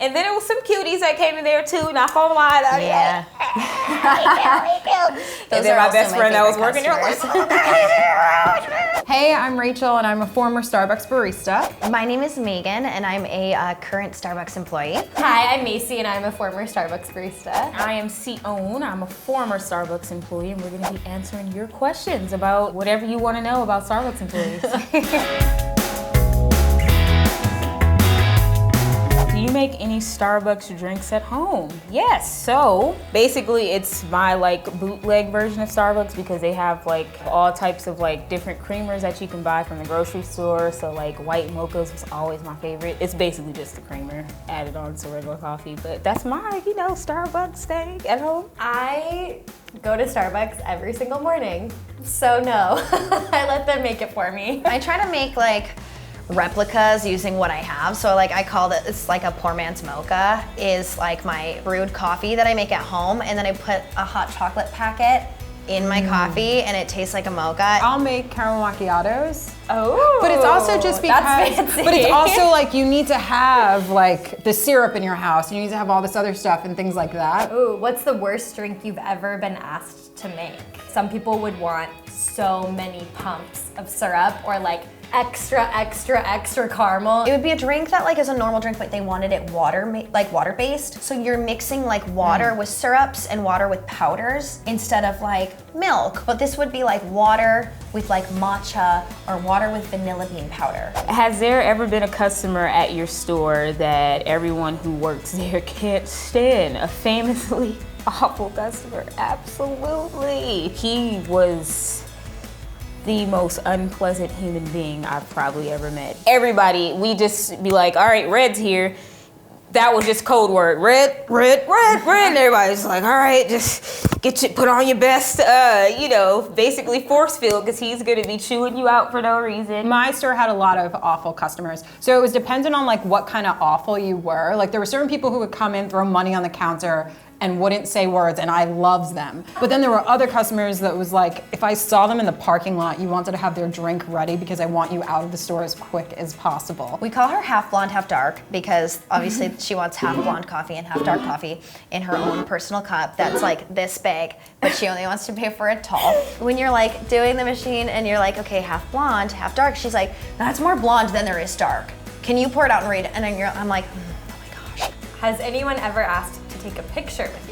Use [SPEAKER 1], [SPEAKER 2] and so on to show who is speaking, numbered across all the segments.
[SPEAKER 1] And then it was some cuties that came in there too, not gonna lie.
[SPEAKER 2] Yeah.
[SPEAKER 1] And then my best friend that was working there was
[SPEAKER 3] Hey, I'm Rachel and I'm a former Starbucks barista.
[SPEAKER 2] My name is Megan and I'm a current Starbucks employee.
[SPEAKER 4] Hi, I'm Macy and I'm a former Starbucks barista.
[SPEAKER 1] I am Sion. I'm a former Starbucks employee, and we're going to be answering your questions about whatever you want to know about Starbucks employees. Do you make any Starbucks drinks at home? Yes. So basically, it's my like bootleg version of Starbucks because they have like all types of like different creamers that you can buy from the grocery store. So like white mochas was always my favorite. It's basically just the creamer added on to regular coffee, but that's my, you know, Starbucks thing at home.
[SPEAKER 4] I go to Starbucks every single morning, so no, I let them make it for me.
[SPEAKER 2] I try to make like replicas using what I have. So like I call it, it's like a poor man's mocha, is like my brewed coffee that I make at home, and then I put a hot chocolate packet in my coffee and it tastes like a mocha.
[SPEAKER 3] I'll make caramel macchiatos.
[SPEAKER 4] Oh,
[SPEAKER 3] But it's also just because,
[SPEAKER 4] that's fancy.
[SPEAKER 3] but it's also like you need to have like the syrup in your house. You need to have all this other stuff and things like that.
[SPEAKER 4] Ooh, what's the worst drink you've ever been asked to make? Some people would want so many pumps of syrup or like extra caramel.
[SPEAKER 2] It would be a drink that like is a normal drink, but they wanted it water-based. So you're mixing like water with syrups and water with powders instead of like milk. But this would be like water with like matcha or water with vanilla bean powder.
[SPEAKER 1] Has there ever been a customer at your store that everyone who works there can't stand? A famously awful customer? Absolutely. He was the most unpleasant human being I've probably ever met. Everybody, we just be like, all right, Red's here. That was just code word. Red. And everybody's like, all right, just put on your best, you know, basically force field, because he's gonna be chewing you out for no reason.
[SPEAKER 3] My store had a lot of awful customers. So it was dependent on like what kind of awful you were. Like there were certain people who would come in, throw money on the counter, and wouldn't say words, and I loved them. But then there were other customers that was like, if I saw them in the parking lot, you wanted to have their drink ready because I want you out of the store as quick as possible.
[SPEAKER 2] We call her half blonde, half dark because obviously she wants half blonde coffee and half dark coffee in her own personal cup that's like this big, but she only wants to pay for it tall. When you're like doing the machine and you're like, okay, half blonde, half dark, she's like, that's more blonde than there is dark. Can you pour it out and read? And then I'm like, oh my gosh.
[SPEAKER 4] Has anyone ever asked to take a picture with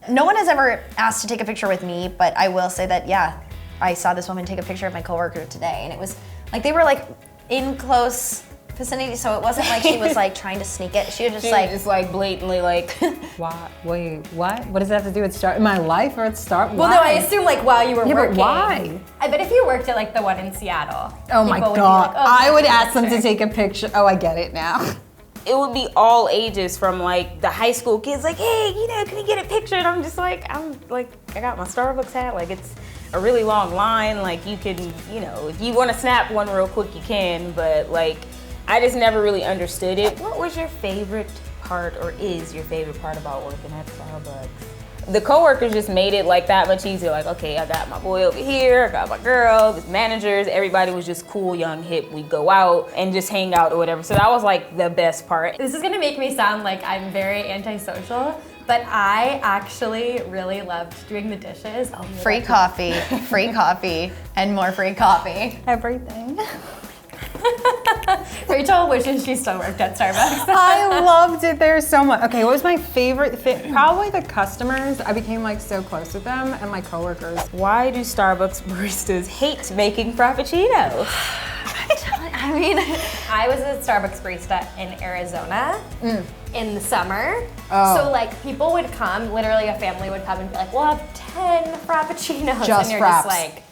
[SPEAKER 4] you?
[SPEAKER 2] No one has ever asked to take a picture with me, but I will say that, yeah, I saw this woman take a picture of my coworker today, and it was like they were like in close vicinity, so it wasn't like she was like trying to sneak it. She was just
[SPEAKER 1] like blatantly like,
[SPEAKER 3] Why? Wait, what? What does that have to do with start my life or at start?
[SPEAKER 4] Well, no, I assume like while you were
[SPEAKER 3] Yeah,
[SPEAKER 4] working.
[SPEAKER 3] but why?
[SPEAKER 4] I bet if you worked at like the one in Seattle.
[SPEAKER 3] Oh my
[SPEAKER 4] people would be
[SPEAKER 3] God.
[SPEAKER 4] like, oh,
[SPEAKER 3] I would
[SPEAKER 4] take a
[SPEAKER 3] ask them to
[SPEAKER 4] picture.
[SPEAKER 3] take a picture. Oh, I get it now.
[SPEAKER 1] it would be all ages, from like the high school kids like, hey, you know, can we get a picture? And I'm like, I got my Starbucks hat, like it's a really long line, like you can, you know, if you want to snap one real quick, you can, but like, I just never really understood it. What was your favorite part, or is your favorite part about working at Starbucks? The coworkers just made it like that much easier. Like, okay, I got my boy over here, I got my girl, the managers, everybody was just cool, young, hip. We'd go out and just hang out or whatever. So that was like the best part.
[SPEAKER 4] This is gonna make me sound like I'm very antisocial, but I actually really loved doing the dishes.
[SPEAKER 2] free coffee, and more free coffee.
[SPEAKER 3] Everything.
[SPEAKER 4] Rachel wishes she still worked at Starbucks.
[SPEAKER 3] I loved it there so much. Okay, what was my favorite thing? Probably the customers. I became like so close with them, and my coworkers.
[SPEAKER 1] Why do Starbucks baristas hate making frappuccinos?
[SPEAKER 4] I mean, I was a Starbucks barista in Arizona in the summer.
[SPEAKER 3] Oh.
[SPEAKER 4] So like people would come, literally a family would come and be like, we'll have 10 frappuccinos.
[SPEAKER 3] Just
[SPEAKER 4] and you're
[SPEAKER 3] fraps.
[SPEAKER 4] just like,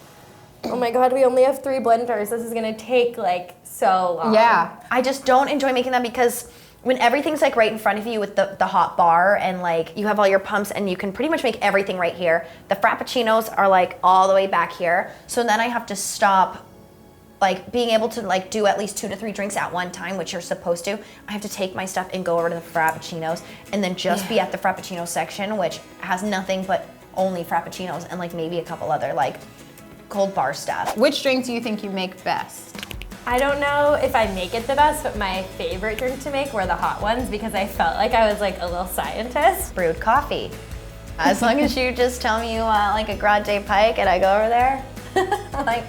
[SPEAKER 4] oh my God, we only have 3 blenders. This is gonna take like so long.
[SPEAKER 3] Yeah.
[SPEAKER 2] I just don't enjoy making them because when everything's like right in front of you with the hot bar and like you have all your pumps and you can pretty much make everything right here. The frappuccinos are like all the way back here. So then I have to stop like being able to like do at least 2 to 3 drinks at one time, which you're supposed to. I have to take my stuff and go over to the frappuccinos and then just be at the frappuccino section, which has nothing but only frappuccinos and like maybe a couple other like cold bar stuff.
[SPEAKER 3] Which drink do you think you make best?
[SPEAKER 4] I don't know if I make it the best, but my favorite drink to make were the hot ones because I felt like I was like a little scientist.
[SPEAKER 2] Brewed coffee. As long as you just tell me you want like a grande pike and I go over there, like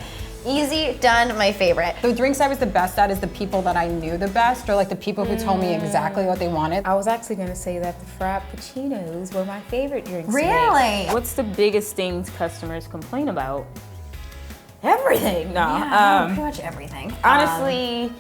[SPEAKER 2] easy, done, my favorite.
[SPEAKER 3] The drinks I was the best at is the people that I knew the best, or like the people who told me exactly what they wanted.
[SPEAKER 1] I was actually gonna say that the frappuccinos were my favorite drinks to
[SPEAKER 2] Really?
[SPEAKER 1] make. What's the biggest things customers complain about? Everything. No.
[SPEAKER 2] Yeah, pretty much everything.
[SPEAKER 1] Honestly,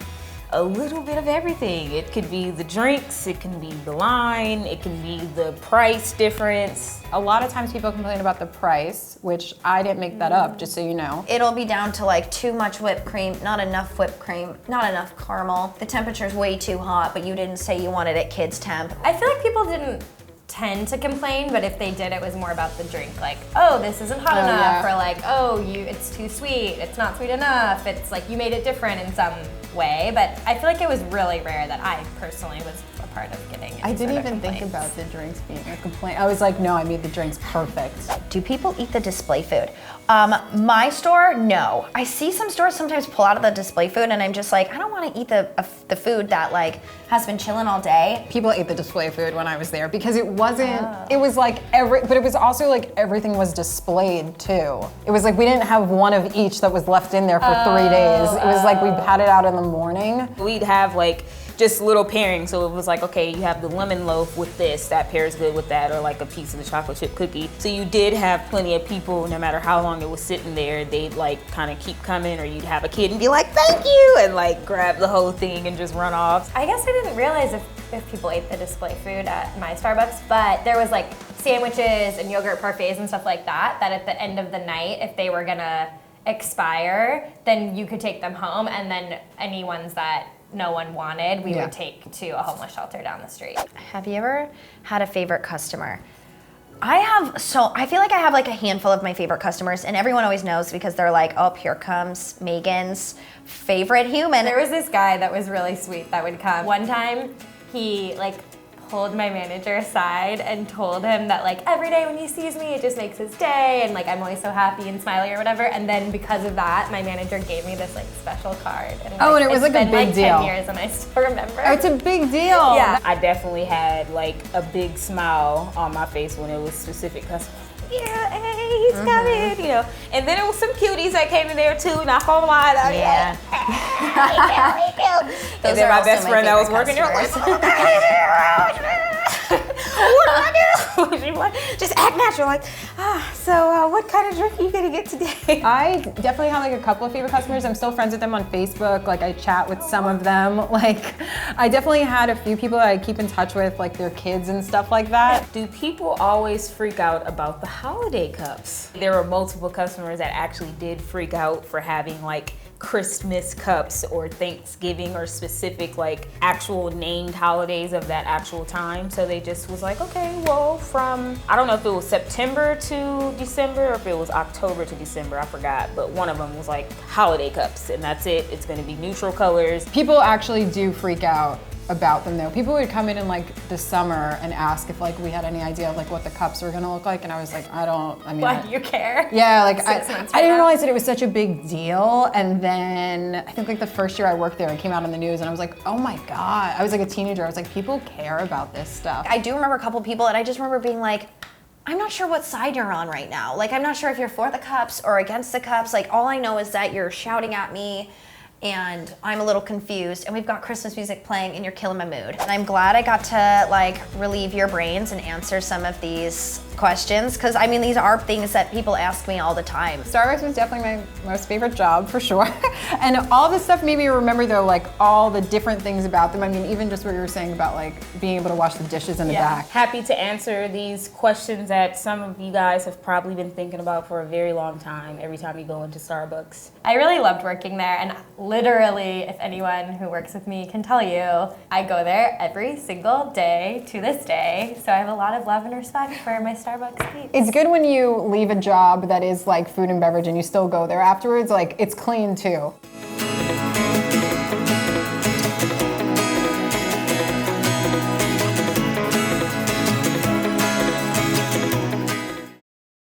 [SPEAKER 1] a little bit of everything. It could be the drinks, it can be the line, it can be the price difference.
[SPEAKER 3] A lot of times people complain about the price, which I didn't make that up, just so you know.
[SPEAKER 2] It'll be down to like too much whipped cream, not enough whipped cream, not enough caramel. The temperature's way too hot, but you didn't say you wanted it kids temp.
[SPEAKER 4] I feel like people didn't tend to complain, but if they did, it was more about the drink. Like, oh, this isn't hot enough, or like, oh, it's too sweet, it's not sweet enough. It's like you made it different in some way, but I feel like it was really rare that I personally was a part of getting
[SPEAKER 3] I didn't even
[SPEAKER 4] complaints.
[SPEAKER 3] think about the drinks being a complaint. I was like, no, I made the drinks perfect.
[SPEAKER 2] Do people eat the display food? My store, no. I see some stores sometimes pull out of the display food and I'm just like, I don't want to eat the food that like has been chilling all day.
[SPEAKER 3] People ate the display food when I was there because it wasn't, it was like but it was also like everything was displayed too. It was like we didn't have one of each that was left in there for 3 days. It was like we had it out in the morning.
[SPEAKER 1] We'd have like just little pairings, so it was like, okay, you have the lemon loaf with this, that pairs good with that, or like a piece of the chocolate chip cookie. So you did have plenty of people, no matter how long it was sitting there, they'd like kind of keep coming, or you'd have a kid and be like, thank you, and like grab the whole thing and just run off.
[SPEAKER 4] I guess I didn't realize if people ate the display food at my Starbucks, but there was like sandwiches and yogurt parfaits and stuff like that, that at the end of the night, if they were gonna expire, then you could take them home, and then any ones that no one wanted, we would take to a homeless shelter down the street.
[SPEAKER 2] Have you ever had a favorite customer? I feel like I have like a handful of my favorite customers, and everyone always knows because they're like, oh, here comes Megan's favorite human.
[SPEAKER 4] There was this guy that was really sweet that would come. One time, he like pulled my manager aside and told him that like every day when he sees me, it just makes his day, and like I'm always so happy and smiley or whatever. And then because of that, my manager gave me this like special card. And,
[SPEAKER 3] Oh, and it was like a big deal.
[SPEAKER 4] 10 years, and I still remember.
[SPEAKER 3] Oh, it's a big deal.
[SPEAKER 4] Yeah.
[SPEAKER 1] I definitely had like a big smile on my face when it was specific customers. Yeah, hey, he's coming, you know. And then it was some cuties that came in there too, not gonna lie.
[SPEAKER 2] Yeah.
[SPEAKER 1] And then my best friend that was working there was like, what do I do? She's like, just act natural, like, so what kind of drink are you gonna get today?
[SPEAKER 3] I definitely have like a couple of favorite customers. I'm still friends with them on Facebook. Like I chat with some of them. Like I definitely had a few people that I keep in touch with, like their kids and stuff like that.
[SPEAKER 1] Do people always freak out about the holiday cups? There were multiple customers that actually did freak out for having like Christmas cups or Thanksgiving or specific like actual named holidays of that actual time. So they just was like, okay, well from, I don't know if it was September to December or if it was October to December, I forgot. But one of them was like holiday cups and that's it. It's gonna be neutral colors.
[SPEAKER 3] People actually do freak out about them though. People would come in like the summer and ask if like we had any idea of like what the cups were gonna look like, and I was like,
[SPEAKER 4] Why do you care?
[SPEAKER 3] Yeah, like I
[SPEAKER 4] 6 months
[SPEAKER 3] didn't
[SPEAKER 4] from now.
[SPEAKER 3] realize that it was such a big deal. And then I think like the first year I worked there, it came out on the news and I was like, oh my God. I was like a teenager. I was like, people care about this stuff.
[SPEAKER 2] I do remember a couple people, and I just remember being like, I'm not sure what side you're on right now. Like, I'm not sure if you're for the cups or against the cups. Like, all I know is that you're shouting at me and I'm a little confused, and we've got Christmas music playing and you're killing my mood. And I'm glad I got to like relieve your brains and answer some of these questions, because I mean, these are things that people ask me all the time.
[SPEAKER 3] Starbucks was definitely my most favorite job for sure. And all this stuff made me remember though, like all the different things about them. I mean, even just what you were saying about like being able to wash the dishes in the back.
[SPEAKER 1] Happy to answer these questions that some of you guys have probably been thinking about for a very long time every time you go into Starbucks.
[SPEAKER 4] I really loved working there, and literally, if anyone who works with me can tell you, I go there every single day to this day, so I have a lot of love and respect for my Starbucks peeps.
[SPEAKER 3] It's good when you leave a job that is like food and beverage and you still go there afterwards. Like it's clean too.